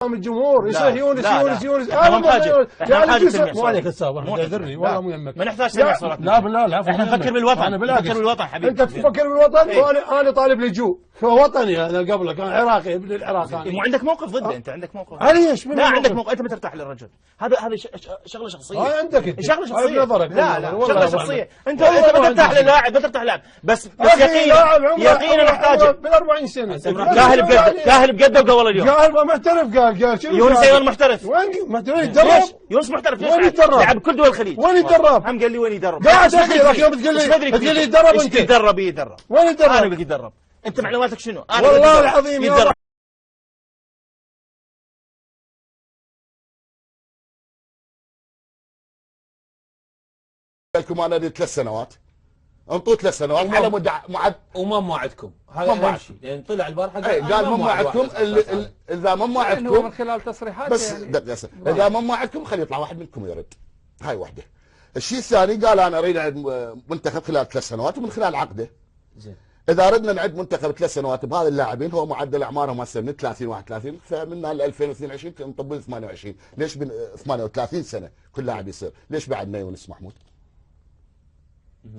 من الجمهور يصيح يونس انا مو عليك السابق تعذرني والله مو يمك ما نحتاج سمع صوتك. لا بالله لا احنا نفكر بالوطن، نفكر بالوطن حبيبي. انت تفكر بالوطن وانا طالب لجوء فوطني. انا قبلك انا عراقي ابن العراق. مو عندك موقف ضده؟ انت عندك موقف؟ ليش؟ لا عندك موقف، انت ما ترتاح للرجل. هذا شغله شخصيه. عندك شغله شخصيه. لا شغله شخصيه. انت ما ترتاح للاعب، ما ترتاح لاعب بس يقينا نحتاجه بال 40 سنه. كاهل بقده ولا اليوم؟ قال ما محترف. قال شنو؟ يونس ايضا محترف. وين محترف يتدرب؟ يونس محترف. وين يتدرب؟ لعب كل دول الخليج. وين يتدرب؟ هم قال لي وين يدرب؟ قاعد احكي لك يوم تقول لي يتدرب. انت يتدرب وين يتدرب؟ انا بقي يتدرب. انت معلوماتك شنو؟ والله العظيم يتدرب. لكم انا 3 سنوات انطوا 3 سنوات على مدة وما موعدكم. هذا اهم شيء لان طلع البارحه قال ما موعدكم. اذا ما موعدكم هو من خلال تصريحات بس يعني. اذا ما موعدكم خلي يطلع واحد منكم يرد. هاي وحده. الشيء الثاني قال انا اريد اعد منتخب خلال 3 سنوات ومن خلال عقده. زين. اذا اردنا نعد منتخب 3 سنوات بهذا اللاعبين، هو معدل اعمارهم هسه من 30 31 فمن 2022 نطبل 28. ليش 38 سنه كل لاعب يصير؟ ليش بعدنا يونس محمود؟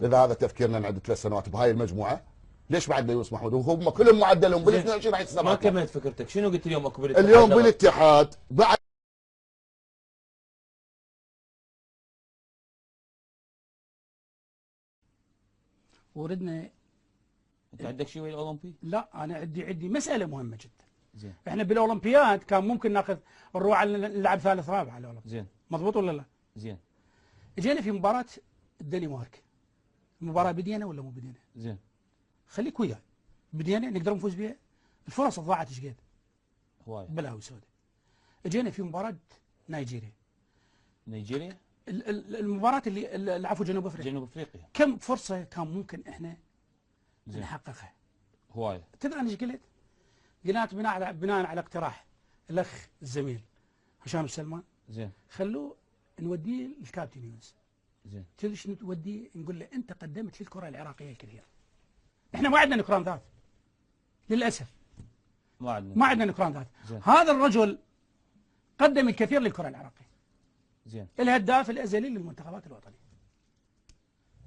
اذا هذا تفكيرنا نعد 3 سنوات بهاي المجموعه، ليش بعدنا يونس محمود وهم كلهم معدلهم بال 22 راح يتصرف؟ ما كملت فكرتك. شنو قلت اليوم اكو بالاتحاد؟ اليوم بالاتحاد بعد وردنا. انت عندك شيء ويا الاولمبي؟ لا انا عندي مساله مهمه جدا. زين. احنا بالاولمبياد كان ممكن ناخذ نروح على نلعب ثالث رابع على الاولمبي. زين. مضبوط ولا لا؟ زين. اجينا في مباراه الدنمارك. المباراه بدينا ولا مو بدينا؟ زين. خليك وياي. بدينا نقدر نفوز بها. الفرص ضاعت ايش قد؟ هواي. بلاوي سوداء. اجينا في مباراه نيجيريا. المباراه اللي عفوا جنوب افريقيا. كم فرصه كان ممكن احنا نحققها؟ هواي. تدري انا ايش قلت؟ قلت بناء على اقتراح الاخ الزميل هشام السلمان. زين. خلوه نوديه للكابتن يونس. زين. تدري شنو توديه؟ نقول له انت قدمت للكره العراقيه الكثير. احنا ما عندنا نكران ذات. للاسف. ما عندنا نكران ذات. هذا الرجل قدم الكثير للكره العراقيه. زين. الهداف الازلي للمنتخبات الوطنيه.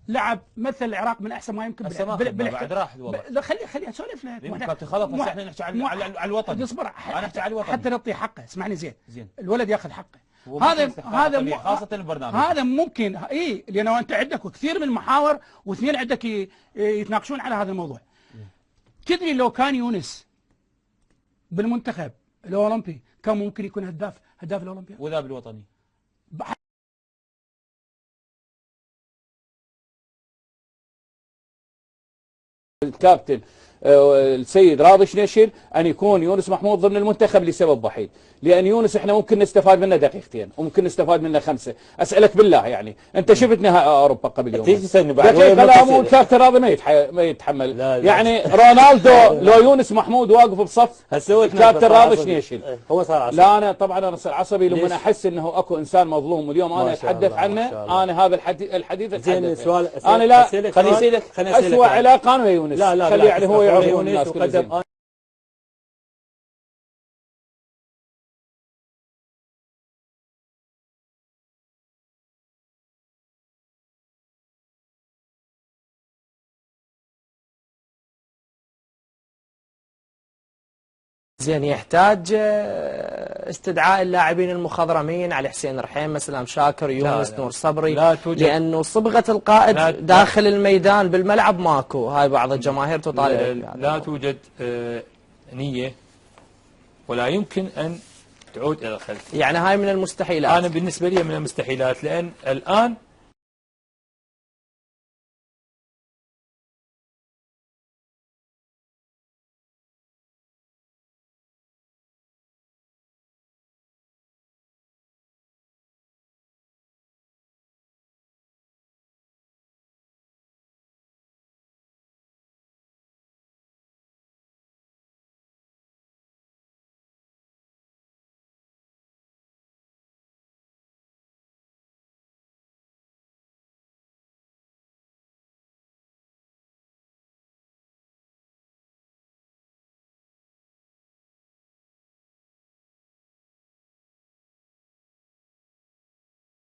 لعب مثل العراق من احسن ما يمكن. بعد راح الوضع. لا خلي اسولف لك. كابتن خلف بس احنا نحكي على الوطن. اصبر. انا احكي على الوطن حتى نعطيه حقه. اسمعني زين. زين. الولد ياخذ حقه. هذا خاصه البرنامج. هذا ممكن لانه انت عندك كثير من المحاور واثنين عندك يتناقشون على هذا الموضوع. تدري لو كان يونس بالمنتخب الاولمبي كان ممكن يكون هداف الاولمبياد وذا بالوطني. الكابتن السيد راضي شنيشل ان يكون يونس محمود ضمن المنتخب لسبب وحيد، لان يونس احنا ممكن نستفاد منه دقيقتين وممكن نستفاد منه 5. اسالك بالله يعني انت شفت نهائي اوروبا قبل يوم دقيقه لا مو الكابتن راضي ما يتحمل. يعني رونالدو لو يونس محمود واقف بصف الكابتن راضي شنيشل هو صار عصبي. لا انا طبعا انا صار عصبي لما احس انه اكو انسان مظلوم واليوم انا اتحدث عنه. انا هذا الحديث اتحدث. انا لا خليني اسوء علاقه انا ويونس. خلي يعني هو يعرف الناس كلهم. زين. يحتاج استدعاء اللاعبين المخضرمين علي حسين رحيم، سلام شاكر، يونس، نور صبري، لانه صبغه القائد داخل الميدان بالملعب ماكو. هاي بعض الجماهير تطالب. لا توجد نيه ولا يمكن ان تعود الى الخلف. يعني هاي من المستحيلات. انا بالنسبه لي من المستحيلات، لان الان